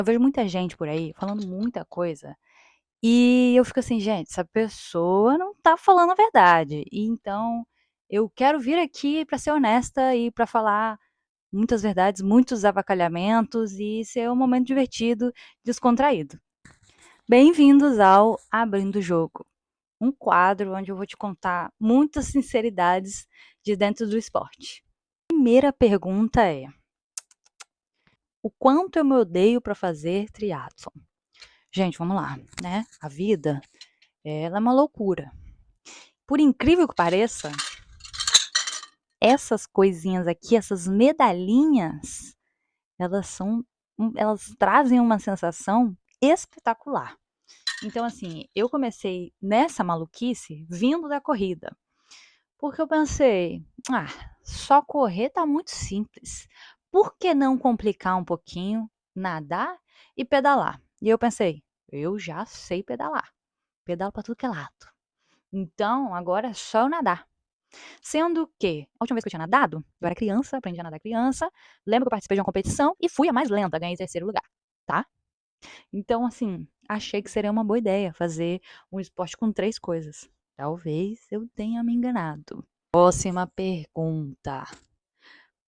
Eu vejo muita gente por aí falando muita coisa, e eu fico assim: "Gente, essa pessoa não tá falando a verdade". E então, eu quero vir aqui para ser honesta e para falar muitas verdades, muitos avacalhamentos e ser um momento divertido, descontraído. Bem-vindos ao Abrindo o Jogo, um quadro onde eu vou te contar muitas sinceridades de dentro do esporte. Primeira pergunta é: o quanto eu me odeio para fazer triatlon? Gente, vamos lá, né? A vida, ela é uma loucura. Por incrível que pareça, essas coisinhas aqui, essas medalhinhas, elas trazem uma sensação espetacular. Então, assim, eu comecei nessa maluquice vindo da corrida, porque eu pensei, ah, só correr tá muito simples. Por que não complicar um pouquinho, nadar e pedalar? E eu pensei, eu já sei pedalar. Pedalo para tudo que é lado. Então, agora é só eu nadar. Sendo que, a última vez que eu tinha nadado, eu era criança, aprendi a nadar criança, lembro que eu participei de uma competição e fui a mais lenta, ganhei terceiro lugar, tá? Então, assim, achei que seria uma boa ideia fazer um esporte com 3 coisas. Talvez eu tenha me enganado. Próxima pergunta.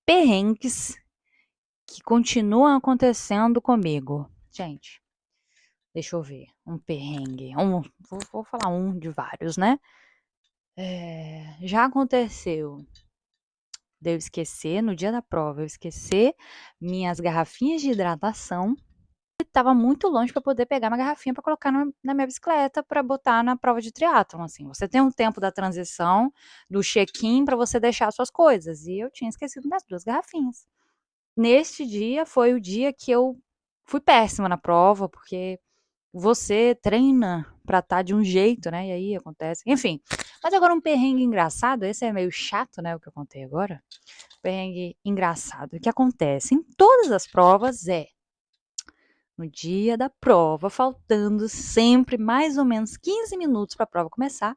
Perrengues que continuam acontecendo comigo. Gente, deixa eu ver. Um perrengue. Vou falar um de vários, né? Já aconteceu de eu esquecer, no dia da prova, eu esquecer minhas garrafinhas de hidratação e estava muito longe para poder pegar uma garrafinha para colocar na minha bicicleta para botar na prova de triatlon, assim. Você tem um tempo da transição, do check-in para você deixar suas coisas. E eu tinha esquecido minhas 2 garrafinhas. Neste dia foi o dia que eu fui péssima na prova, porque você treina pra estar de um jeito, né? E aí acontece. Enfim. Mas agora um perrengue engraçado, esse é meio chato, né? O que eu contei agora. Perrengue engraçado. O que acontece em todas as provas é no dia da prova, faltando sempre mais ou menos 15 minutos para a prova começar,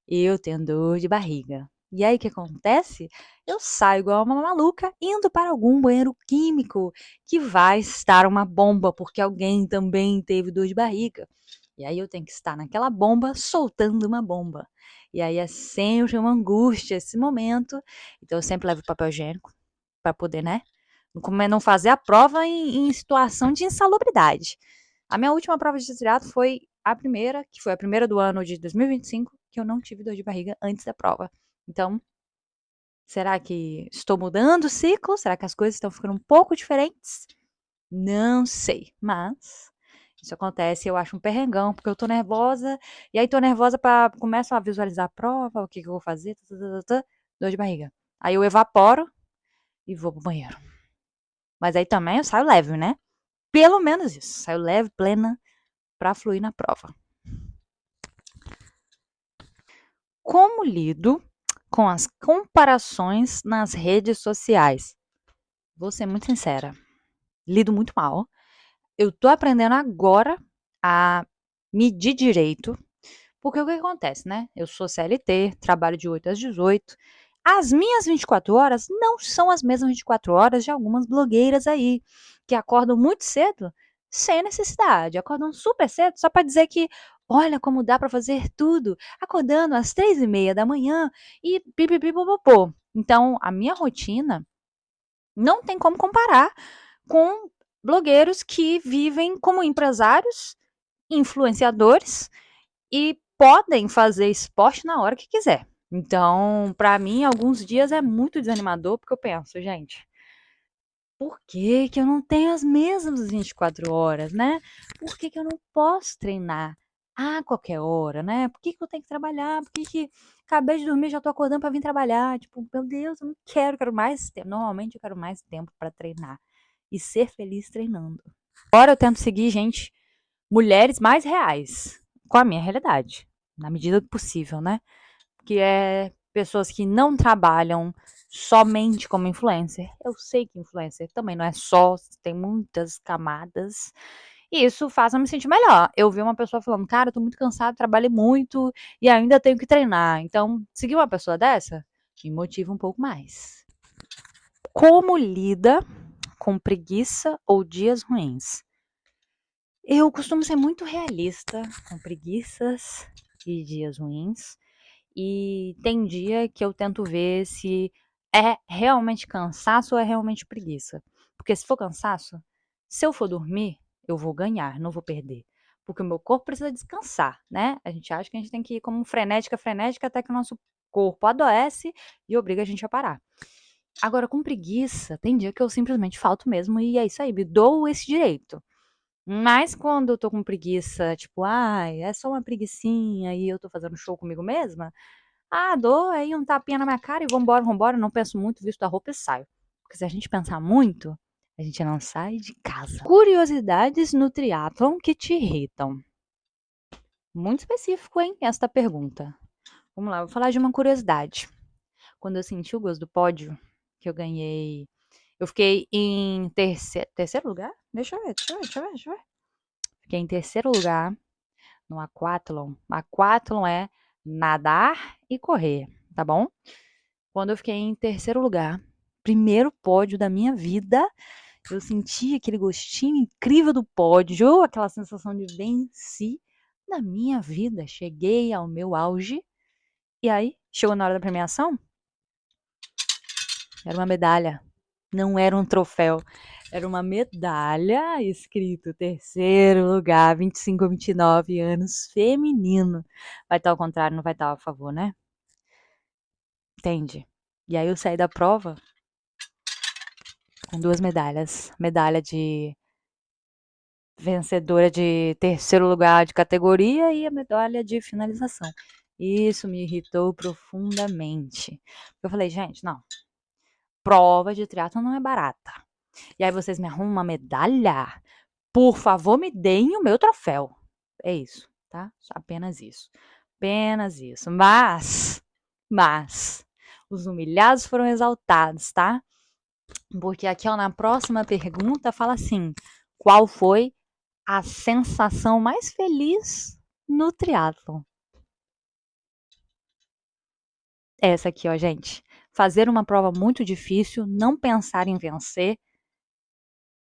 eu tenho dor de barriga. E aí o que acontece? Eu saio igual uma maluca indo para algum banheiro químico que vai estar uma bomba, porque alguém também teve dor de barriga. E aí eu tenho que estar naquela bomba soltando uma bomba. E aí é sempre uma angústia esse momento. Então eu sempre levo papel higiênico para poder, né? Não fazer a prova em situação de insalubridade. A minha última prova de triatlo foi a primeira, que foi a primeira do ano de 2025, que eu não tive dor de barriga antes da prova. Então, será que estou mudando o ciclo? Será que as coisas estão ficando um pouco diferentes? Não sei, mas isso acontece, eu acho um perrengão, porque eu tô nervosa, e aí tô nervosa para começo a visualizar a prova, o que eu vou fazer, dor de barriga. Aí eu evaporo e vou pro banheiro. Mas aí também eu saio leve, né? Pelo menos isso. Saio leve, plena, pra fluir na prova. Como lido com as comparações nas redes sociais? Vou ser muito sincera. Lido muito mal. Eu tô aprendendo agora a medir direito. Porque o que acontece, né? Eu sou CLT, trabalho de 8 às 18. As minhas 24 horas não são as mesmas 24 horas de algumas blogueiras aí, que acordam muito cedo sem necessidade. Acordam super cedo só para dizer que, olha como dá para fazer tudo, acordando às 3:30 da manhã e pipipipopopô. Então, a minha rotina não tem como comparar com blogueiros que vivem como empresários, influenciadores e podem fazer esporte na hora que quiser. Então, para mim, alguns dias é muito desanimador, porque eu penso, gente, por que que eu não tenho as mesmas 24 horas, né? Por que que eu não posso treinar a qualquer hora, né? Por que que eu tenho que trabalhar? Por que que acabei de dormir, já tô acordando para vir trabalhar? Tipo, meu Deus, eu não quero, quero mais tempo. Normalmente eu quero mais tempo para treinar e ser feliz treinando. Agora eu tento seguir, gente, mulheres mais reais com a minha realidade, na medida do possível, né? Que é pessoas que não trabalham somente como influencer. Eu sei que influencer também não é só, tem muitas camadas. E isso faz eu me sentir melhor. Eu vi uma pessoa falando, cara, eu tô muito cansado, trabalhei muito e ainda tenho que treinar. Então, seguir uma pessoa dessa me motiva um pouco mais. Como lida com preguiça ou dias ruins? Eu costumo ser muito realista, com preguiças e dias ruins. E tem dia que eu tento ver se é realmente cansaço ou é realmente preguiça. Porque se for cansaço, se eu for dormir, eu vou ganhar, não vou perder. Porque o meu corpo precisa descansar, né? A gente acha que a gente tem que ir como frenética, frenética, até que o nosso corpo adoece e obriga a gente a parar. Agora, com preguiça, tem dia que eu simplesmente falto mesmo e é isso aí, me dou esse direito. Mas quando eu tô com preguiça, tipo, ai, é só uma preguicinha e eu tô fazendo show comigo mesma, dou aí um tapinha na minha cara e vambora, vambora, não penso muito, visto a roupa e saio. Porque se a gente pensar muito, a gente não sai de casa. Curiosidades no triatlon que te irritam. Muito específico, hein, esta pergunta. Vamos lá, vou falar de uma curiosidade. Quando eu senti o gosto do pódio, que eu ganhei. Eu fiquei em terceiro lugar? Deixa eu ver, deixa eu ver, deixa eu ver, deixa eu ver. Fiquei em terceiro lugar no aquatlon. Aquatlon é nadar e correr, tá bom? Quando eu fiquei em terceiro lugar, primeiro pódio da minha vida, eu senti aquele gostinho incrível do pódio, aquela sensação de venci na minha vida. Cheguei ao meu auge. E aí, chegou na hora da premiação, era uma medalha. Não era um troféu, era uma medalha escrito terceiro lugar, 25 a 29 anos, feminino. Vai estar ao contrário, não vai estar a favor, né? Entende? E aí eu saí da prova com duas medalhas. Medalha de vencedora de terceiro lugar de categoria e a medalha de finalização. Isso me irritou profundamente. Eu falei, gente, não. Prova de triatlo não é barata. E aí vocês me arrumam uma medalha? Por favor, me deem o meu troféu. É isso, tá? Apenas isso. Apenas isso. Mas, os humilhados foram exaltados, tá? Porque aqui, ó, na próxima pergunta, fala assim: qual foi a sensação mais feliz no triatlon? Essa aqui, ó, gente. Fazer uma prova muito difícil, não pensar em vencer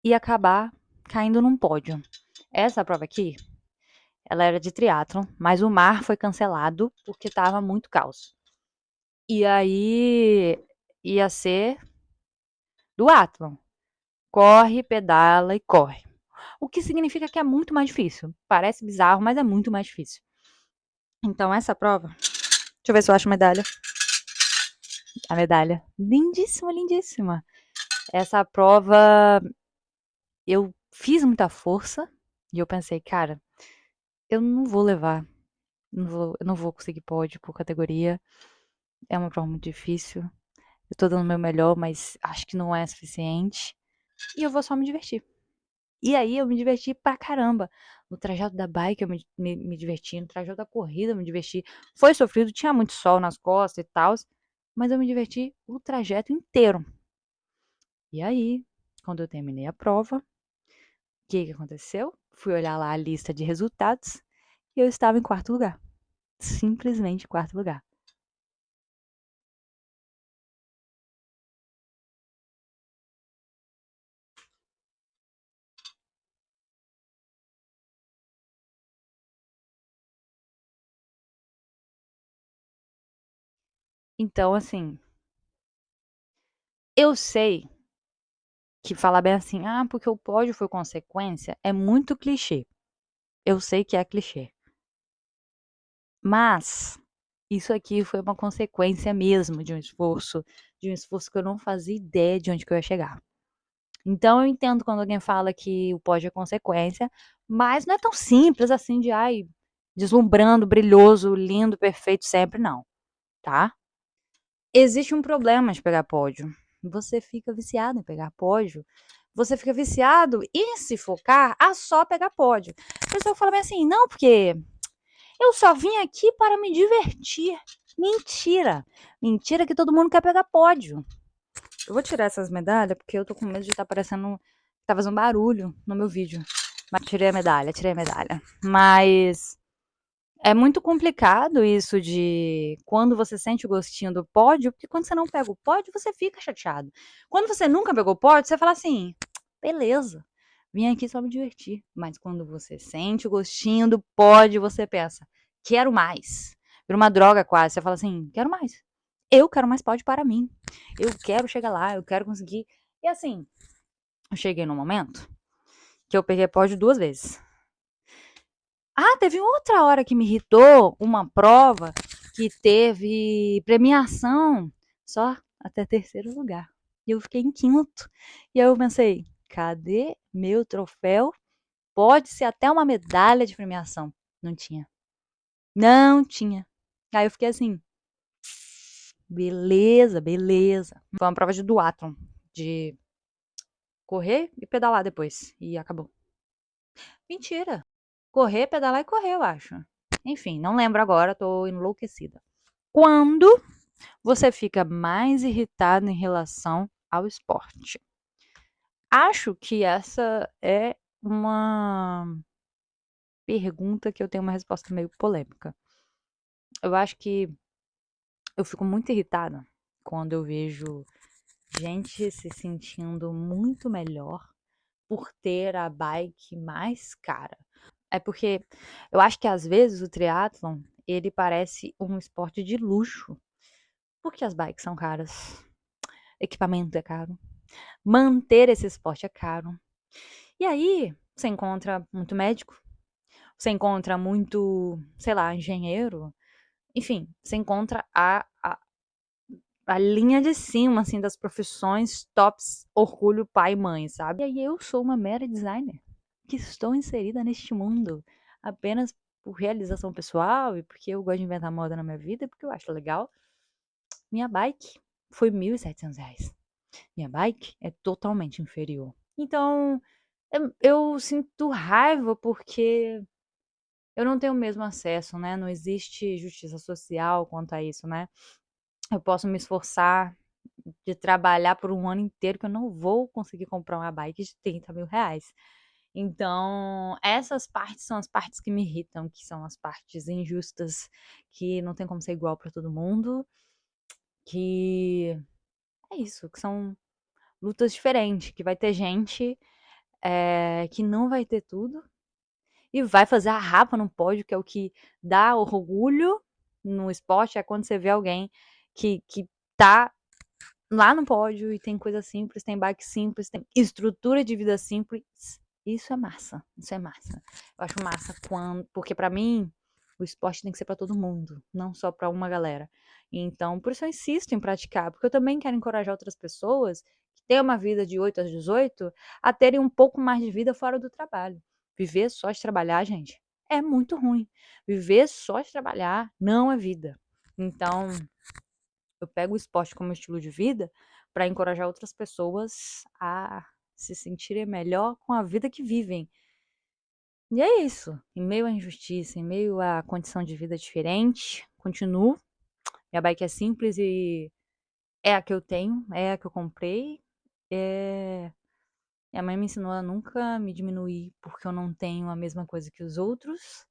e acabar caindo num pódio. Essa prova aqui, ela era de triatlon, mas o mar foi cancelado porque estava muito caos. E aí ia ser duatlon. Corre, pedala e corre. O que significa que é muito mais difícil. Parece bizarro, mas é muito mais difícil. Então essa prova, deixa eu ver se eu acho medalha. A medalha, lindíssima, lindíssima. Essa prova eu fiz muita força e eu pensei, cara, eu não vou levar, eu não vou conseguir pódio por categoria. É uma prova muito difícil. Eu tô dando o meu melhor, mas acho que não é suficiente. E eu vou só me divertir. E aí eu me diverti pra caramba. No trajeto da bike eu me diverti, no trajeto da corrida eu me diverti. Foi sofrido, tinha muito sol nas costas e tal, mas eu me diverti o trajeto inteiro. E aí, quando eu terminei a prova, o que aconteceu? Fui olhar lá a lista de resultados e eu estava em quarto lugar. Simplesmente em quarto lugar. Então, assim, eu sei que falar bem assim, porque o pódio foi consequência, é muito clichê. Eu sei que é clichê. Mas isso aqui foi uma consequência mesmo de um esforço que eu não fazia ideia de onde que eu ia chegar. Então eu entendo quando alguém fala que o pódio é consequência, mas não é tão simples assim de deslumbrando, brilhoso, lindo, perfeito sempre, não, tá? Existe um problema de pegar pódio. Você fica viciado em pegar pódio. Você fica viciado em se focar a só pegar pódio. A pessoa fala bem assim, não, porque eu só vim aqui para me divertir. Mentira! Mentira que todo mundo quer pegar pódio. Eu vou tirar essas medalhas porque eu tô com medo de estar parecendo. Tá fazendo barulho no meu vídeo. Mas tirei a medalha, tirei a medalha. Mas é muito complicado isso de quando você sente o gostinho do pódio, porque quando você não pega o pódio, você fica chateado. Quando você nunca pegou o pódio, você fala assim: beleza, vim aqui só me divertir. Mas quando você sente o gostinho do pódio, você pensa, quero mais. Vira uma droga quase. Você fala assim, quero mais. Eu quero mais pódio para mim. Eu quero chegar lá, eu quero conseguir. E assim, eu cheguei num momento que eu peguei pódio 2 vezes. Ah, teve outra hora que me irritou, uma prova que teve premiação só até 3º lugar. E eu fiquei em 5º. E aí eu pensei, cadê meu troféu? Pode ser até uma medalha de premiação. Não tinha. Não tinha. Aí eu fiquei assim, beleza, beleza. Foi uma prova de duatlon, de correr e pedalar depois. E acabou. Mentira. Correr, pedalar e correr, eu acho. Enfim, não lembro agora, tô enlouquecida. Quando você fica mais irritado em relação ao esporte? Acho que essa é uma pergunta que eu tenho uma resposta meio polêmica. Eu acho que eu fico muito irritada quando eu vejo gente se sentindo muito melhor por ter a bike mais cara. É porque eu acho que às vezes o triatlon, ele parece um esporte de luxo, porque as bikes são caras, equipamento é caro, manter esse esporte é caro. E aí você encontra muito médico, você encontra muito, sei lá, engenheiro, enfim, você encontra a linha de cima, assim, das profissões tops, orgulho pai e mãe, sabe? E aí eu sou uma mera designer, que estou inserida neste mundo apenas por realização pessoal e porque eu gosto de inventar moda na minha vida e porque eu acho legal. Minha bike foi R$ 1.700. Minha bike é totalmente inferior. Então, eu sinto raiva porque eu não tenho o mesmo acesso, né? Não existe justiça social quanto a isso, né? Eu posso me esforçar de trabalhar por um ano inteiro que eu não vou conseguir comprar uma bike de R$ 30.000. Então, essas partes são as partes que me irritam, que são as partes injustas, que não tem como ser igual para todo mundo, que é isso, que são lutas diferentes, que vai ter gente que não vai ter tudo e vai fazer a rapa no pódio, que é o que dá orgulho no esporte, é quando você vê alguém que tá lá no pódio e tem coisa simples, tem bike simples, tem estrutura de vida simples. Isso é massa, isso é massa. Eu acho massa porque pra mim o esporte tem que ser pra todo mundo, não só pra uma galera. Então, por isso eu insisto em praticar, porque eu também quero encorajar outras pessoas que têm uma vida de 8 às 18 a terem um pouco mais de vida fora do trabalho. Viver só de trabalhar, gente, é muito ruim. Viver só de trabalhar não é vida. Então, eu pego o esporte como estilo de vida para encorajar outras pessoas a se sentirem melhor com a vida que vivem. E é isso. Em meio à injustiça, em meio à condição de vida diferente, continuo. Minha bike é simples e é a que eu tenho, é a que eu comprei. É... Minha mãe me ensinou a nunca me diminuir porque eu não tenho a mesma coisa que os outros.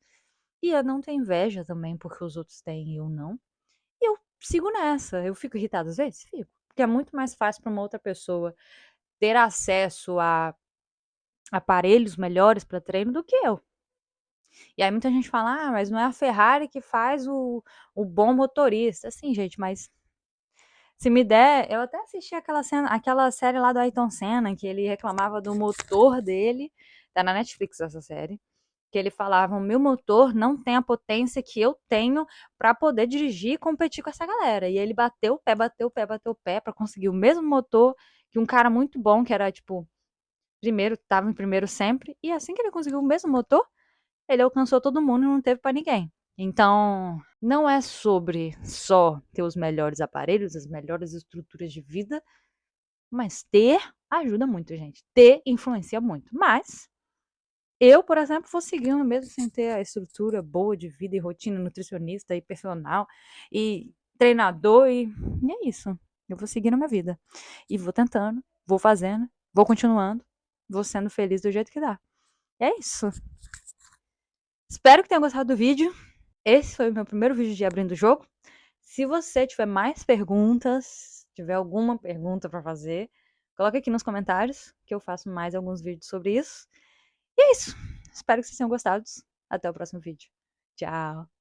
E a não ter inveja também porque os outros têm e eu não. E eu sigo nessa. Eu fico irritada às vezes? Fico. Porque é muito mais fácil para uma outra pessoa ter acesso a aparelhos melhores para treino do que eu. E aí muita gente fala, ah, mas não é a Ferrari que faz o bom motorista. Assim, gente, mas se me der, eu até assisti aquela série lá do Ayrton Senna, que ele reclamava do motor dele, tá na Netflix essa série, que ele falava, o meu motor não tem a potência que eu tenho para poder dirigir e competir com essa galera. E ele bateu o pé, bateu o pé, bateu o pé para conseguir o mesmo motor que um cara muito bom, que era tipo primeiro, tava em primeiro sempre, e assim que ele conseguiu o mesmo motor, ele alcançou todo mundo e não teve para ninguém. Então, não é sobre só ter os melhores aparelhos, as melhores estruturas de vida, mas ter ajuda muito, gente. Ter influencia muito. Mas eu, por exemplo, vou seguindo mesmo sem ter a estrutura boa de vida e rotina, nutricionista e personal e treinador e é isso. Eu vou seguindo a minha vida. E vou tentando, vou fazendo, vou continuando, vou sendo feliz do jeito que dá. É isso. Espero que tenham gostado do vídeo. Esse foi o meu primeiro vídeo de abrindo o jogo. Se você tiver mais perguntas, tiver alguma pergunta para fazer, Coloca aqui nos comentários que eu faço mais alguns vídeos sobre isso. E é isso. Espero que vocês tenham gostado. Até o próximo vídeo. Tchau!